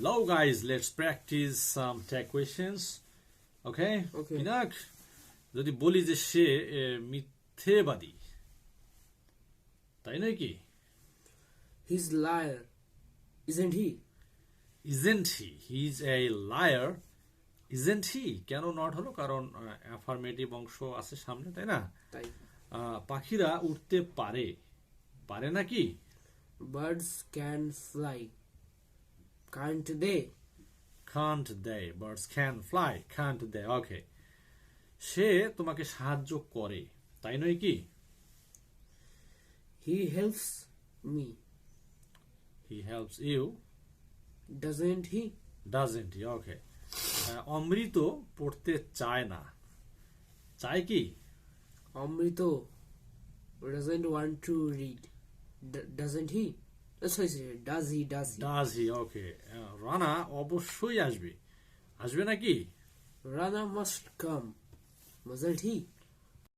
Hello guys, let's practice some tag questions. Okay? Okay. Pinak যদি বলি যে সে মিথ্যেবাদী তাই নয় কি? He's liar, isn't he? Isn't he? He's a liar. Isn't he? কেন নট হলো? কারণ অ্যাফার্মেটিভ অংশ আছে সামনে, তাই না? তাই পাখিরা উঠতে পারে, পারে নাকি? Birds can fly, can't they? Can't they? Birds can fly, can't they? Okay. সে তোমাকে সাহায্য করে, তাই নয় কি? He helps me, He helps you, doesn't he? doesn't he? Okay. অমৃত পড়তে চায় না, চায় কি? Amrito doesn't want to read, doesn't he? Sorry, does he? Does he? Okay. Rana অবশ্যই আসবে, আসবে নাকি? Rana must come, mustn't he?